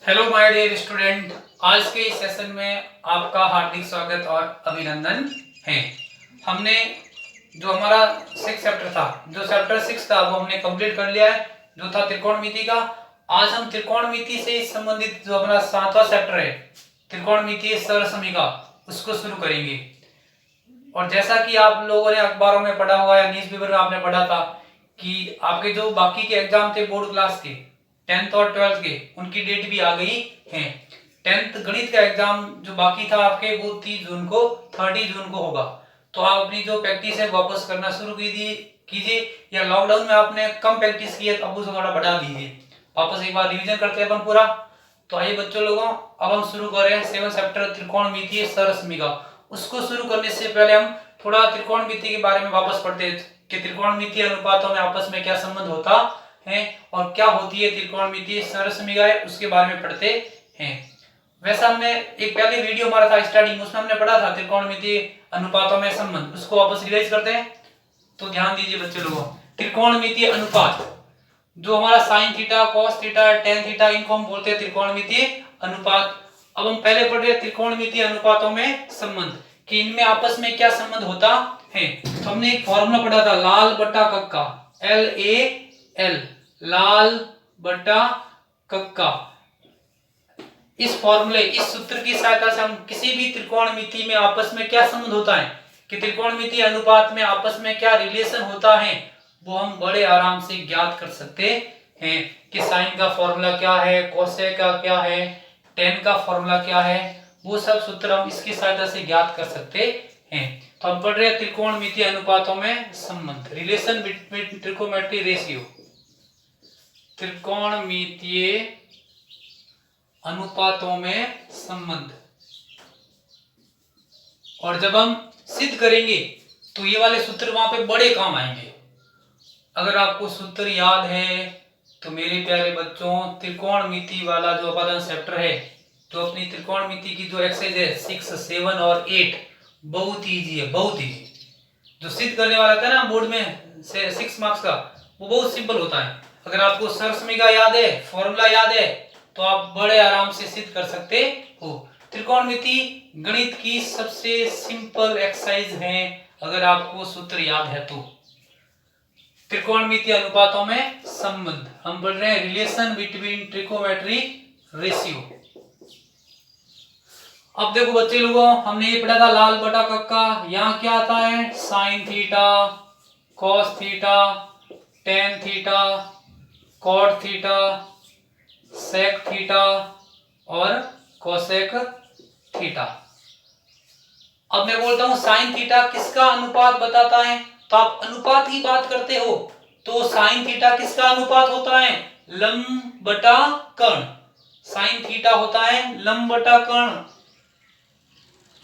Hello my dear student, आज के इस सेशन में आपका हार्दिक स्वागत और अभिनंदन है। हमने जो हमारा 6 चैप्टर था, जो चैप्टर 6 था वो हमने कंप्लीट कर लिया है, जो था त्रिकोणमिति का। आज हम त्रिकोणमिति से संबंधित जो हमारा 7वां चैप्टर है, त्रिकोणमितीय सरलसमीका, उसको शुरू करेंगे। और जैसा कि आप लोगों ने अखबारों में पढ़ा हुआ या न्यूज़पेपर में आपने पढ़ा था कि आपके जो बाकी के एग्जाम थे बोर्ड क्लास के 10th और 12th के, उनकी डेट भी आ गई है। 10th गणित का एग्जाम जो बाकी था आपके वो 30 जून को 30 जून को होगा। तो आप अपनी जो प्रैक्टिस है वापस करना शुरू कीजिए, या लॉकडाउन में आपने कम प्रैक्टिस की है तो अब उसे थोड़ा बढ़ा दीजिए। वापस एक बार रिवीजन करते हैं अपन पूरा। तो आइए बच्चों लोगों, अब हम शुरू कर रहे हैं 7 चैप्टर त्रिकोणमितीय सरलसमीका। उसको शुरू करने से पहले हम थोड़ा त्रिकोणमिति के बारे में वापस पढ़ते हैं कि त्रिकोणमितीय अनुपातों में आपस में क्या संबंध होता है और क्या होती है त्रिकोणमितीय सरलसमीकाएं, उसके बारे में पढ़ते हैं। वैसा हमने एक पहले वीडियो हमारा था स्टार्टिंग, उसमें हमने पढ़ा था त्रिकोणमितीय अनुपातों में संबंध। उसको वापस रिवाइज करते हैं। तो ध्यान दीजिए बच्चे लोगों, त्रिकोणमितीय अनुपात जो हमारा sign theta, cos theta, tan theta, इनको हम बोलते हैं त्रिकोणमितीय अनुपात। अब हम पहले पढ़ रहे हैं त्रिकोणमितीय अनुपातों में संबंध, कि इनमें आपस में क्या संबंध होता है। तो हमने एक फॉर्मूला पढ़ा था, लाल बटा कक्का, LAL, लाल बटा कक्का। इस फॉर्मूले, इस सूत्र की सहायता से हम किसी भी त्रिकोणमिति में आपस में क्या संबंध होता है, कि त्रिकोणमितीय अनुपात में आपस में क्या रिलेशन होता है, वो हम बड़े आराम से ज्ञात कर सकते हैं। कि साइन का फॉर्मूला क्या है, कोसेक का क्या है, टेन का फॉर्मूला क्या है, वो सब सूत्र हम इसकी सहायता से ज्ञात कर सकते हैं। तो हम पढ़ रहे हैं त्रिकोणमितीय अनुपातों में संबंध, रिलेशन बिटवीन ट्रिकोमेट्री रेशियो, त्रिकोणमितीय अनुपातों में संबंध। और जब हम सिद्ध करेंगे तो ये वाले सूत्र वहां पे बड़े काम आएंगे। अगर आपको सूत्र याद है तो मेरे प्यारे बच्चों, त्रिकोणमिति वाला जो अपना चैप्टर है, जो अपनी त्रिकोणमिति की जो एक्सरसाइज है 6, 7 और 8, बहुत इजी है, बहुत इजी। जो सिद्ध करने वाला था ना बोर्ड में 6 मार्क्स का, वो बहुत सिंपल होता है। अगर आपको सरलसमीका याद है, फॉर्मूला याद है, तो आप बड़े आराम से सिद्ध कर सकते हो। त्रिकोणमिति गणित की सबसे सिंपल एक्सरसाइज है, अगर आपको सूत्र याद है तो। त्रिकोणमितीय अनुपातों में संबंध हम पढ़ रहे हैं, रिलेशन बिटवीन ट्रिकोमेट्री रेशियो। अब देखो बच्चे लोगों, हमने ये पढ़ा था लाल बटा कक्का, यहाँ क्या आता है, sine theta, cos theta, tan theta, cot theta, sec theta और कोसेक थीटा। अब मैं बोलता हूं साइन थीटा किसका अनुपात बताता है, तो आप अनुपात की बात करते हो तो साइन थीटा किसका अनुपात होता है, लंब बटा कर्ण। साइन थीटा होता है लंब बटा कर्ण।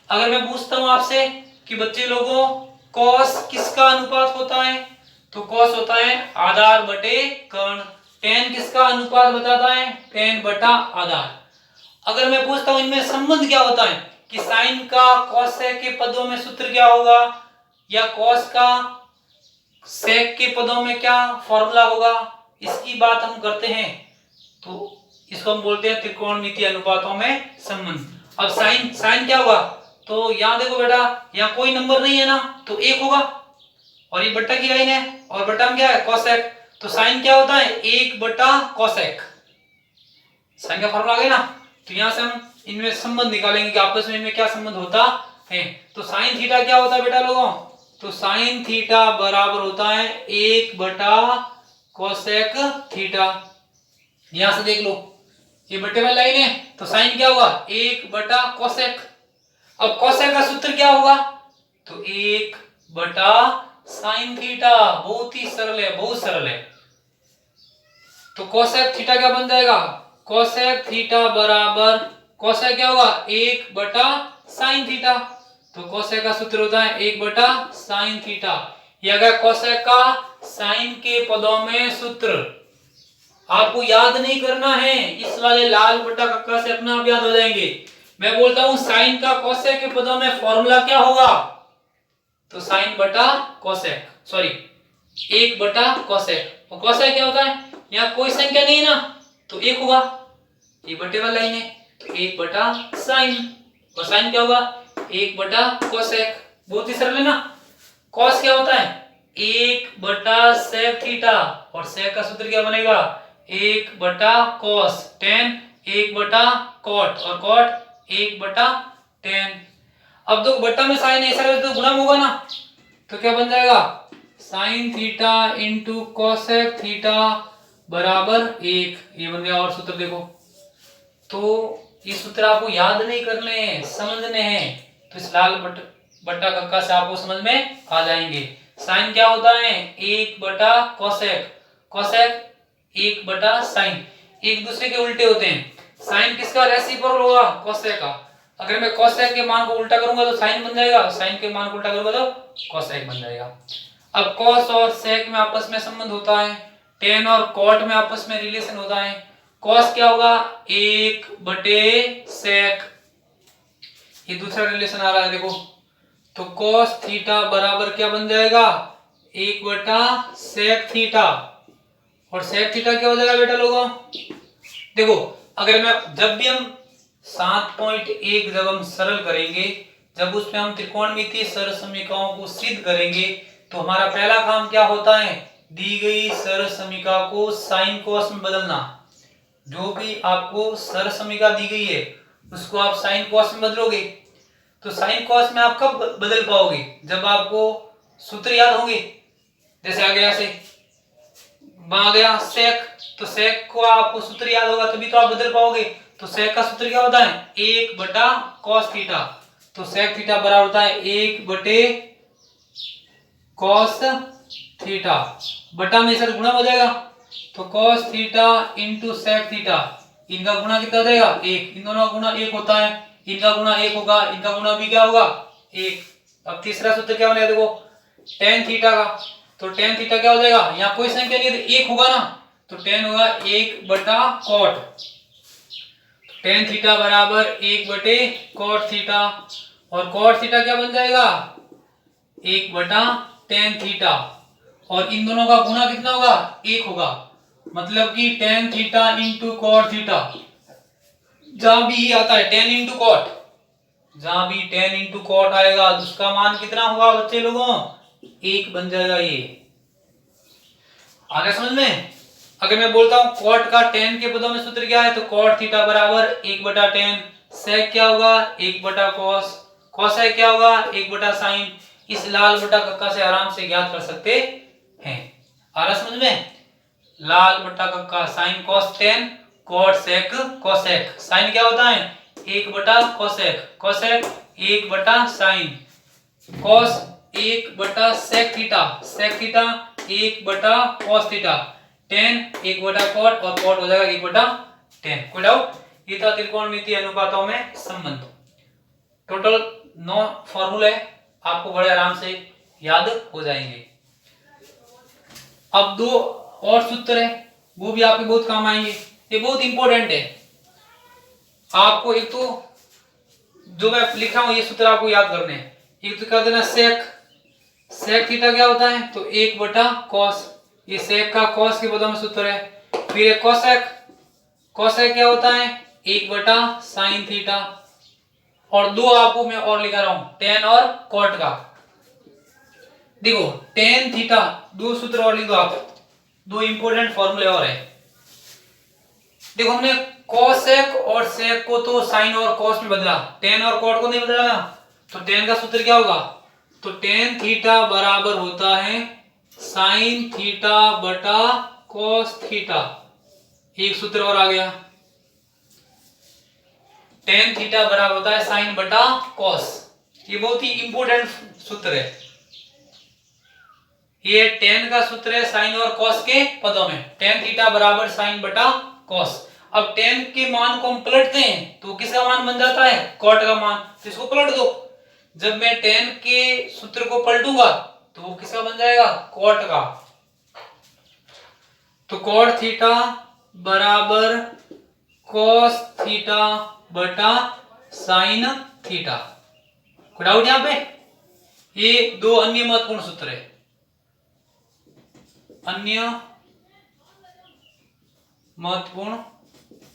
अगर मैं पूछता हूं आपसे कि बच्चे लोगों कॉस किसका अनुपात होता है, तो कॉस होता है आधार बटे कर्ण। टेन किसका अनुपात बताता है, टेन बटा आधार। अगर मैं पूछता हूं इनमें संबंध क्या होता है, कि साइन का कॉसेक के पदों में सूत्र क्या होगा, या कॉस का सेक के पदों में क्या फॉर्मूला होगा, इसकी बात हम करते हैं, तो इसको हम बोलते हैं त्रिकोणमितीय अनुपातों में संबंध। अब साइन साइन क्या होगा, तो यहां देखो बेटा, यहाँ कोई नंबर नहीं है ना, तो 1 होगा, और ये बट्टा की लाइन है, और बट्टा में क्या है, कोसेक। तो साइन क्या होता है, 1 बटा कोसेक। साइन का फॉर्मूला आ गया ना। तो यहां से हम इनमें संबंध निकालेंगे कि आपस में इनमें क्या संबंध होता है। तो साइन थीटा क्या होता है बेटा लोगों, तो साइन थीटा बराबर होता है 1 बटा कोसेक थीटा। यहां से देख लो, ये बटे वाली लाइन है, तो साइन क्या होगा, 1 बटा कोसेक। अब कोसेक का सूत्र क्या होगा, तो 1 बटा साइन थीटा। बहुत ही सरल है, बहुत सरल है। तो कोसेक थीटा क्या बन जाएगा, कोसेक थीटा बराबर, कोसेक क्या होगा, 1 बटा साइन थीटा। तो कोसेक का सूत्र होता है 1 बटा साइन थीटा। ये अगर कोसेक का साइन के पदों में सूत्र आपको याद नहीं करना है, इस वाले लाल बटा कक्का से अपना आप याद हो जाएंगे। मैं बोलता हूं साइन का कोसेक के पदों में फॉर्मूला क्या होगा, तो साइन बटा कोसेक, सॉरी 1 बटा कोसेक। और कोसेक क्या होता है, यहाँ कोई संख्या नहीं है ना, तो 1 होगा। ये बटे वाला लाइन है, तो 1/sin, और साइन क्या होगा 1/कोसेक। बहुत ही सरल है ना। कॉस क्या होता है 1/sec थीटा, और सेक का सूत्र क्या बनेगा 1/cos, tan 1/cot, और cot 1/tan। अब दो बट्टा में साइन ऐसा है तो गुणा होगा ना, तो क्या बन जाएगा sine theta into cosec theta बराबर 1। ये बन गया। और सूत्र देखो, तो ये सूत्र आपको याद नहीं करने हैं, समझने हैं, तो इस लाल बट्टा कक्का से आपको समझ में आ जाएंगे। साइन क्या होता है 1/कोसेक, कोसेक 1/साइन, एक दूसरे के उल्टे होते हैं। साइन किसका रेसिप्रोकल होगा कोसेक का। अगर मैं कोसेक के मान को उल्टा करूंगा तो साइन बन जाएगा, साइन के मान को उल्टा करूंगा तो कोसेक बन जाएगा। अब कॉस और सेक में आपस में संबंध होता है, टेन और कॉट में आपस में रिलेशन होता है। कॉस क्या होगा 1/सेक, ये दूसरा रिलेशन आ रहा है देखो, तो कॉस थीटा बराबर क्या बन जाएगा 1/सेक थीटा, और सेक थीटा क्या हो जाएगा बेटा लोगों देखो, अगर मैं जब भी हम 7.1 जब हम सरल करेंगे, जब उसमें हम त्रिकोणमितीय सरलसमीकरणों को सिद्ध करेंगे, तो हमारा पहला काम क्या होता है दी गई सरलसमीका को साइन कॉस में बदलना। जो भी आपको सरलसमीका दी गई है उसको आप साइन कॉस में बदलोगे, तो साइन कॉस में आप कब बदल पाओगे जब आपको सूत्र याद होंगे। जैसे आ गया से आ गया सेक, तो सेक को आपको सूत्र याद होगा तभी तो आप बदल पाओगे। तो सेक का सूत्र क्या होता है 1/cos थीटा, तो सेक थीटा बराबर होता है 1/cos थीटा, बटा में सर गुणा हो जाएगा, तो cos theta into sec theta, इनका गुणा कितना हो जाएगा 1, इन दोनों का गुणा 1 होता है, इनका गुणा 1 होगा, इनका गुणा भी क्या होगा 1। अब तीसरा सूत्र क्या बनेगा देखो tan थीटा का, तो tan थीटा क्या हो जाएगा, यहाँ कोई संख्या नहीं है तो 1 होगा ना, तो tan होगा 1/cot, tan थीटा बराबर 1/cot थीटा, और cot थीटा क्या बन जाएगा 1/tan थीटा, और इन दोनों का गुणा कितना होगा 1 होगा, मतलब कि tan theta into cot theta, जहां भी आता है tan इंटू cot, जहां भी tan इंटू cot आएगा तो उसका मान कितना होगा बच्चे लोगों 1 बन जाएगा। ये आगे समझ में। अगर मैं बोलता हूं cot का tan के पदों में सूत्र क्या है, तो cot थीटा बराबर 1/tan, sec क्या होगा 1/cos, cosec क्या होगा 1/sin। इस लाल बटा कक्का से आराम से ज्ञात कर सकते हैं। आ रहा समझ में, लाल बटा कक्का sin cos tan cot sec cosec, sin क्या होता है 1/cosec, cosec 1/sin, cos 1/sec theta, sec theta 1/cos theta, tan 1/cot, और cot हो जाएगा 1/tan। कोई डाउट। ये था त्रिकोणमितीय अनुपातों में संबंध। टोटल 9 फॉर्मूले आपको बड़े आराम से याद हो जाएंगे। अब 2 और सूत्र है वो भी आपके बहुत काम आएंगे, ये बहुत इंपॉर्टेंट है। आपको एक तो जो मैं लिख रहा हूं ये सूत्र आपको याद करने हैं। एक तो कर देना सेक, सेक थीटा क्या होता है तो 1/cos, ये सेक का cos के पदों में सूत्र है। फिर कोसेक, कोसेक क्या होता है 1/sin थीटा, और 2 आपको मैं और लिखा रहा हूं tan और cot का। देखो tan थीटा 2 सूत्र और लिख दो आप, 2 इंपॉर्टेंट फॉर्मूले और है। देखो हमने कोसेक और सेक को तो साइन और कॉस में बदला, tan और cot को नहीं बदला ना, तो tan का सूत्र क्या होगा, तो tan थीटा बराबर होता है साइन थीटा बटा cos थीटा। एक सूत्र और आ गया, tan थीटा बराबर होता है साइन बटा cos, ये बहुत ही इंपॉर्टेंट सूत्र है। ये tan का सूत्र है साइन और cos के पदों में, tan थीटा बराबर साइन बटा cos। अब tan के मान को हम पलटते हैं तो किसका मान बन जाता है cot का मान, तो इसको पलट दो। जब मैं tan के सूत्र को पलटूंगा तो वो किसका बन जाएगा cot का, तो cot थीटा बराबर cos थीटा बटा साइन थीटा। कोई डाउट यहां पे। ये 2 अन्य महत्वपूर्ण सूत्र है, अन्य महत्वपूर्ण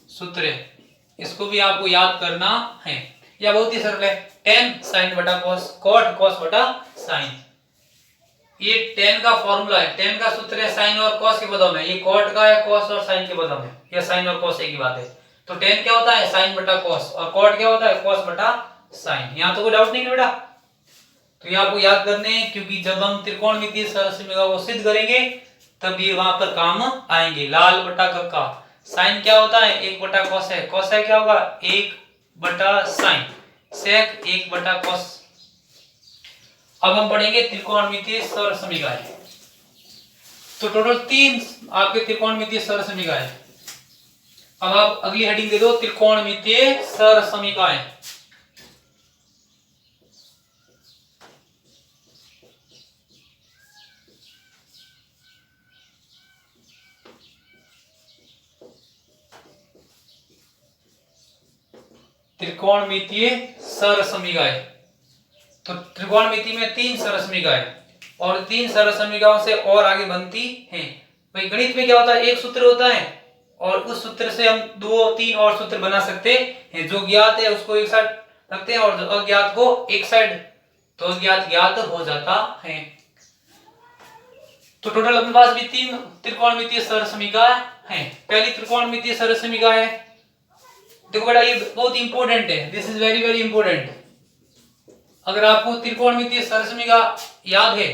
सूत्र है। इसको भी आपको याद करना है। या बहुत ही सरल है, टेन साइन बटा कॉस, कॉट कॉस बटा साइन। ये टेन का फॉर्मूला है, टेन का सूत्र है साइन और कॉस के पदों में, ये कॉट का है कॉस और साइन के पदों में। ये साइन और कॉस एक ही बात है। तो टेन क्या होता है, साइन बटा कॉस, और कॉट क्या होता है, कॉस बटा साइन। यहाँ तो कोई डाउट नहीं है बेटा। तो ये आपको याद करने हैं, क्योंकि जब हम त्रिकोणमितीय सरलसमीका को सिद्ध करेंगे तब ये वहां पर काम आएंगे। लाल बटा कक्का, साइन क्या होता है, एक बटा कॉस है, कॉस है क्या होगा, एक बटा साइन, सेक एक बटा कॉस। अब हम पढ़ेंगे त्रिकोणमितीय सरलसमीकाएं। तो टोटल 3 आपके त्रिकोणमितीय सरलसमीकाएं। अब आप अगली हेडिंग दे दो, त्रिकोणमितीय सरलसमीकाएं। त्रिकोणमितीय सरलसमीकाएं। तो त्रिकोणमिति में 3 सरलसमीकाएं, और 3 सरलसमीकाओं से और आगे बनती हैं। भाई गणित में क्या होता है, एक सूत्र होता है और उस सूत्र से हम 2-3 और सूत्र बना सकते हैं। जो ज्ञात है उसको एक साइड रखते हैं और जो अज्ञात को एक साइड, तो अज्ञात ज्ञात हो जाता है। तो टोटल अपने पास भी 3 त्रिकोणमितीय सरलसमीका हैं। पहली त्रिकोणमितीय सरलसमीका है, देखो बेटा ये बहुत इंपॉर्टेंट है, this is very very important. अगर आपको त्रिकोणमितीय सरलसमीका याद है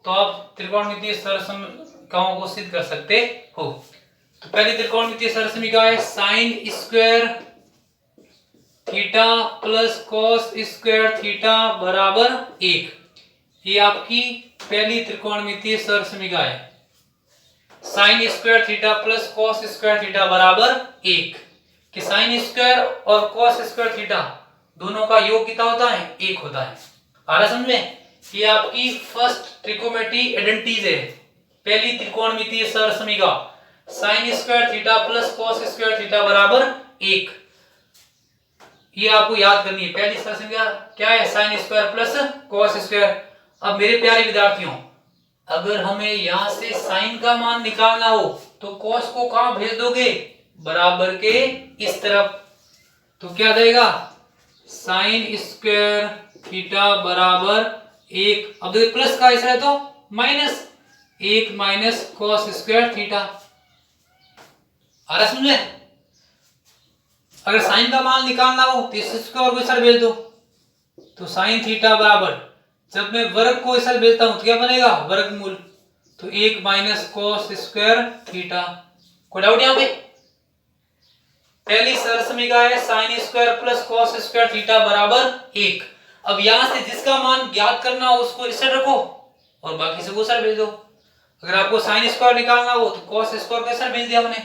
तो आप त्रिकोणमितीय सरलसमीकाओं को सिद्ध कर सकते हो। तो पहली त्रिकोणमितीय सरलसमीका है sign square theta plus cos square theta बराबर 1। ये आपकी पहली त्रिकोणमितीय सरलसमीका है। Sign square theta plus cos square theta बराबर 1, कि साइन स्क्वायर और कॉस स्क्वायर थीटा दोनों का योग कितना होता है, 1 होता है। आ रहा समझ में? ये आपकी फर्स्ट ट्रिकोमेट्री आइडेंटिटीज है। पहली त्रिकोणमितीय सरलसमीका sine square theta plus cos square theta बराबर 1, ये आपको याद करनी है। पहली सरलसमीका क्या है, sine square plus cos square. अब मेरे प्यारे विद्यार्थियों, अगर हमें यहां से साइन का मान निकालना हो तो कॉस को कहां भेज दोगे, बराबर के इस तरफ। तो क्या देगा, साइन स्क्वायर थीटा बराबर 1। अब देखो प्लस का ऐसा है तो minus 1 minus cos square theta. आ रहा समझे? अगर साइन का मान निकालना हो तो इस स्क्वायर को इधर भेज दो, तो साइन थीटा बराबर, जब मैं वर्ग को इधर भेजता हूं तो क्या बनेगा, वर्गमूल। तो 1 माइनस कॉस स्क्वायर थीटा। कोई डाउट यहां पे? पहली सरलसमीका है sine square plus cos square theta बराबर 1। अब यहां से जिसका मान ज्ञात करना हो उसको इस साइड रखो और बाकी से वो साइड भेज दो। अगर आपको साइन स्क्वायर निकालना हो तो कॉस स्क्वायर को इस साइड भेज दिया हमने,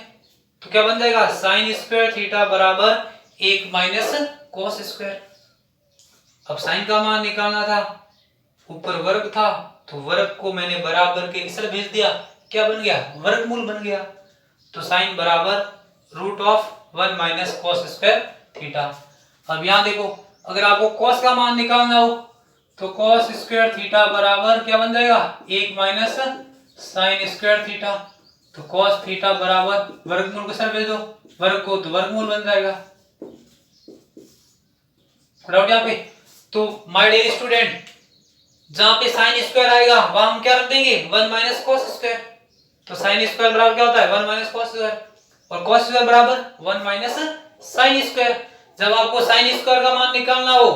तो क्या बन जाएगा, साइन स्क्वायर थीटा बराबर 1 माइनस कॉस स्क्वायर। अब साइन का मान निकालना था, ऊपर वर्ग था तो वर्ग को मैंने बराबर के इस साइड भेज दिया, क्या बन गया, वर्गमूल बन गया। तो साइन बराबर root of 1 minus cos square theta. अब यहां देखो, अगर आपको कॉस का मान निकालना हो तो कॉस स्क्वायर थीटा बराबर क्या बन जाएगा, 1 माइनस साइन स्क्वायर थीटा। तो कॉस थीटा बराबर वर्गमूल के साथ भेज दो, वर्ग को तो वर्गमूल बन जाएगा। डाउट यहाँ पे? तो माय डियर स्टूडेंट, जहां पे साइन स्क्वायर आएगा वहां हम क्या रख देंगे, 1 माइनस कॉस स्क्वायर। तो साइन स्क्वायर बराबर क्या होता है, 1 माइनस कॉस स्क्वायर, और कॉस स्क्वायर बराबर 1 माइनस साइन स्क्वायर। जब आपको साइन स्क्वायर का मान निकालना हो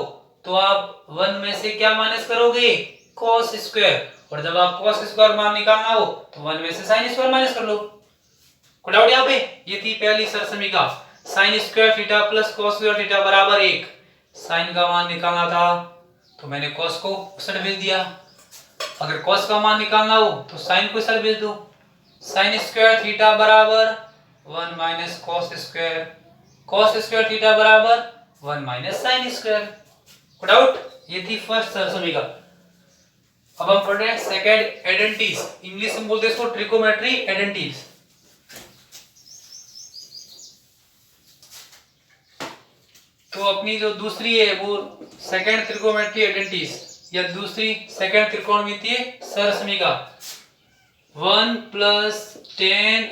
तो आप 1 में से क्या माइनस करोगे, कॉस स्क्वायर, और जब आप कॉस स्क्वायर मान निकालना हो तो 1 में से साइन स्क्वायर माइनस कर लो। कोई डाउट यहाँ पे? ये थी पहली सरलसमीका, sine square theta plus cos square theta बराबर 1। साइन का मान निकालना था तो मैंने कॉस को उस साइड भेज दिया। अगर कॉस का मान निकालना हो तो साइन को इस साइड भेज दो। साइन स्क्वायर थीटा बराबर 1 minus cos square, cos square theta बराबर 1 माइनस साइन स्क्वायर। कोई डाउट? ये थी फर्स्ट सरलसमीका। अब हम पढ़ रहे हैं सेकंड आइडेंटिटीज, इंग्लिश में बोलते हैं इसको ट्रिकोमेट्री आइडेंटिटीज। तो अपनी जो दूसरी है वो सेकंड त्रिकोमेट्री आइडेंटिटीज या दूसरी सेकंड त्रिकोणमितीय सरलसमीका 1 + tan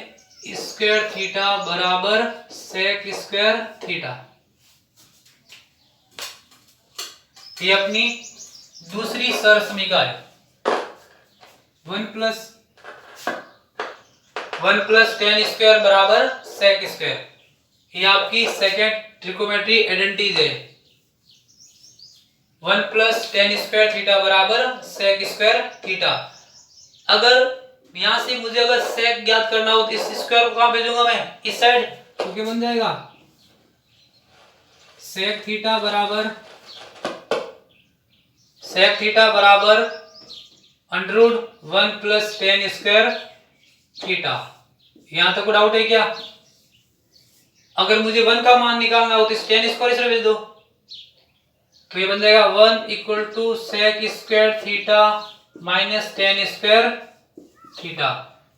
स्क्वायर थीटा बराबर सेक स्क्वायर थीटा। ये अपनी दूसरी सरसमीका है। 1 + 10 स्क्वायर बराबर सेक स्क्वायर। ये आपकी सेकेंड ट्रिकोमेट्री आइडेंटिटीज है। 1 + 10 स्क्वायर थीटा बराबर सेक स्क्वायर थीटा। अगर यहां से मुझे अगर सेक ज्ञात करना हो तो इस स्क्वायर को कहां भेजूंगा मैं? इस साइड, तो क्या बन जाएगा? सेक थीटा बराबर √1 + 10 स्क्वायर थीटा। यहां तक डाउट है क्या? अगर मुझे 1 का मान निकालना हो तो इस 10 स्क्वायर इस भेज दो, तो ये बन जाएगा 1 = sec square theta minus 10 square theta.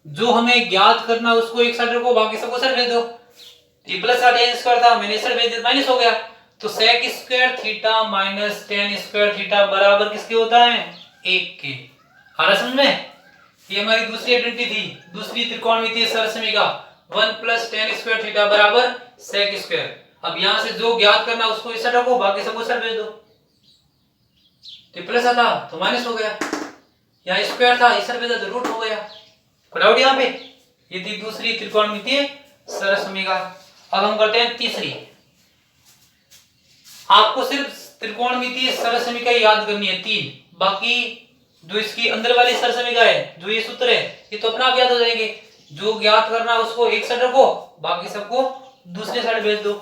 जो हमें ज्ञात करना उसको एक साइड रखो, बाकी सबको साइड भेज दो। ये प्लस का 10 स्क्वायर था, मैंने साइड भेज दिया, माइनस हो गया। तो sec square theta minus 10 square theta बराबर किसके होता है? 1 के। आ रहा समझ में? ये हमारी दूसरी आइडेंटिटी थी, दूसरी त्रिकोणमितीय सरसमीका 1 + 10 स्क्वायर थीटा बराबर सेक स्क्वायर। अब यहां से जो ज्ञात करना उसको इस साइड रखो, बाकी सबको साइड भेज दो। तो प्लस आता तो माइनस हो गया, यहाँ स्क्वायर था इस साइड भेजा तो रूट हो गया। कोई डाउट यहाँ पे? ये थी दूसरी त्रिकोणमितीय सरसमीका। अब हम करते हैं तीसरी। आपको सिर्फ त्रिकोणमितीय सरसमीका याद करनी है 3, बाकी जो इसकी अंदर वाली सरसमीका है, जो ये सूत्र है, ये तो अपना आप याद हो जाएंगे। जो ज्ञात करना उसको एक साइड रखो, बाकी सबको दूसरे साइड भेज दो।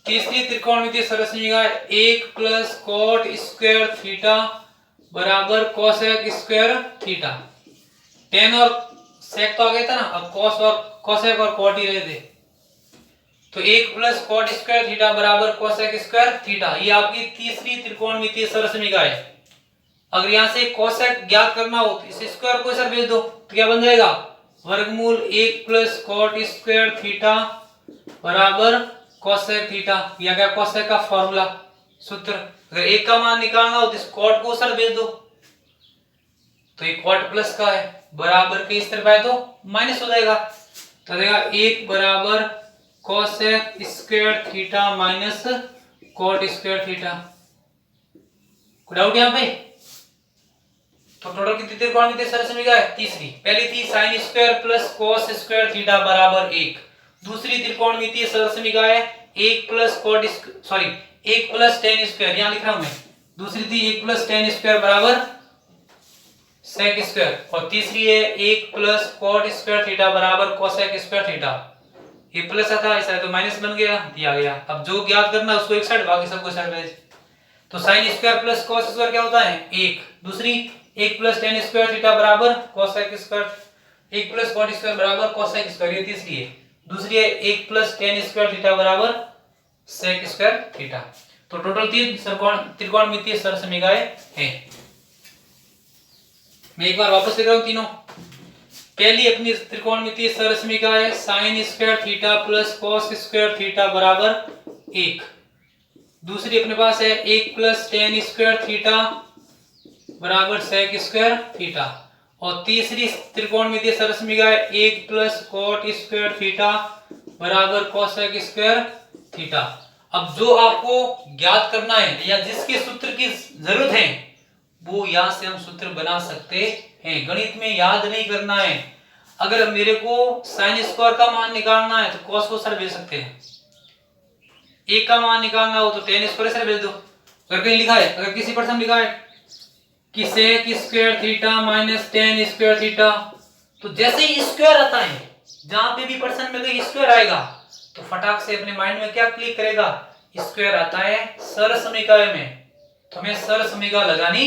तीसरी त्रिकोणमितीय सरसमीका 1 + cot स्क्वायर थीटा बराबर कोसेक स्क्वायर थीटा। 10 और सेक तो आ गया था ना, अब cos और कोसेक और cot ही रहे थे। तो 1 + cot स्क्वायर थीटा बराबर कोसेक स्क्वायर थीटा। ये आपकी तीसरी त्रिकोणमितीय सरसमीका है। अगर यहां से कोसेक ज्ञात करना हो तो इस स्क्वायर को इधर भेज दो, तो क्या बन जाएगा? वर्गमूल 1 + cot स्क्वायर थीटा बराबर कोसेक थीटा। या क्या कोसेक का फॉर्मूला सूत्र। अगर 1 का मान निकालना हो तो इस cot को उधर भेज दो, तो ये cot प्लस का है, बराबर के इस तरफ आए तो माइनस हो जाएगा। तो देगा 1 बराबर cosec square theta minus cot square theta. कोई डाउट यहाँ पे? तो टोटल कितनी त्रिकोणमितीय सरसमीका है? तीसरी। पहली थी sin square plus cos square theta बराबर 1। दूसरी त्रिकोणमितीय सरसमीका है 1 + cot 1 + 10 स्क्वायर, यहां लिख रहा हूं मैं। दूसरी थी 1 + 10 स्क्वायर बराबर सेक स्क्वायर, और तीसरी है 1 + cot स्क्वायर थीटा बराबर कोसेक स्क्वायर थीटा। ये प्लस आता ऐसा तो माइनस बन गया, दिया गया। अब जो ज्ञात करना उसको एक साइड, बाकी सबको साइड भेज। तो sin square plus cos square क्या होता है? 1। दूसरी 1 + 10 स्क्वायर थीटा बराबर कोसेक स्क्वायर, 1 + cot स्क्वायर बराबर कोसेक स्क्वायर, ये तीसरी है। दूसरी है 1 + 10 स्क्वायर थीटा बराबर सेक स्क्वायर थीटा। तो टोटल 3 त्रिकोणमितीय सरसमीकाएं हैं। मैं एक बार वापस लिख रहा हूं तीनों। पहली अपनी त्रिकोणमितीय सरसमीका है sin square theta plus cos square theta बराबर 1। दूसरी अपने पास है 1 + 10 स्क्वायर थीटा बराबर सेक स्क्वायर थीटा। और तीसरी त्रिकोणमितीय सरसमीका है 1 + cot स्क्वायर थीटा बराबर कोसेक स्क्वायर थीटा। अब जो आपको ज्ञात करना है या जिसके सूत्र की जरूरत है वो यहां से हम सूत्र बना सकते हैं। गणित में याद नहीं करना है। अगर मेरे को sin स्क्वायर का मान निकालना है तो cos को सर भेज सकते हैं। 1 का मान निकालना हो तो 10 स्क्वायर सर भेज दो। अगर कहीं लिखा है, अगर किसी पर्सन लिखा है कि sec square theta minus 10 square theta, तो जैसे ही स्क्वायर आता है, जहां पे भी पर्सन में कोई स्क्वायर आएगा तो फटाक से अपने माइंड में क्या क्लिक करेगा? स्क्वायर आता है सरसमीका में, तो हमें सरसमीका लगानी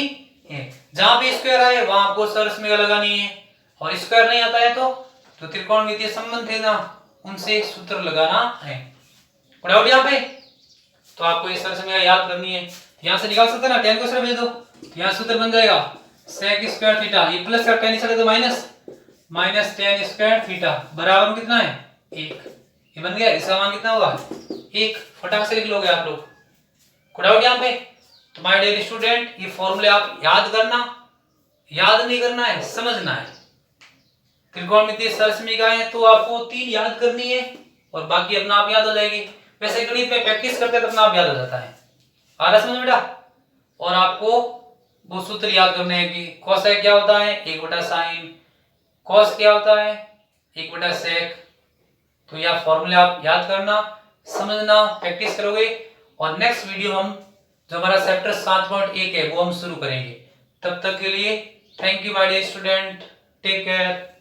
है। जहां पे स्क्वायर आए वहां आपको सरसमीका लगानी है, और स्क्वायर नहीं आता है तो त्रिकोणमितीय संबंध है ना, उनसे सूत्र लगाना है। डाउट यहाँ पे? तो आपको ये सरसमीका याद करनी है। यहां से निकाल सकते हैं ना, 10 को सर भेज दो, यहां सूत्र बन जाएगा सेक स्क्वायर थीटा, ये प्लस का 10 इधर तो माइनस 10 स्क्वायर थीटा बराबर कितना है? 1। ये बन गया। इसका मान कितना होगा? 1। फटाक से लिख लोगे आप लोग। कोई डाउट यहाँ पे? तो माय डियर स्टूडेंट, ये फॉर्मूले आप याद करना, याद नहीं करना है, समझना है। त्रिकोणमितीय सरसमीकाएं तो आपको 3 याद करनी है और बाकी अपना आप याद हो जाएगी। वैसे गणित में प्रैक्टिस करते तो अपना आप याद हो जाता है। आ रहा समझ बेटा? और आपको वो सूत्र याद करने हैं कि कोसेक क्या होता है 1/sin, कॉस क्या होता है 1/sec। तो यह फॉर्मूले आप याद करना, समझना, प्रैक्टिस करोगे और नेक्स्ट वीडियो हम जो हमारा चैप्टर 7.1 है वो हम शुरू करेंगे। तब तक के लिए thank you my dear student, take care.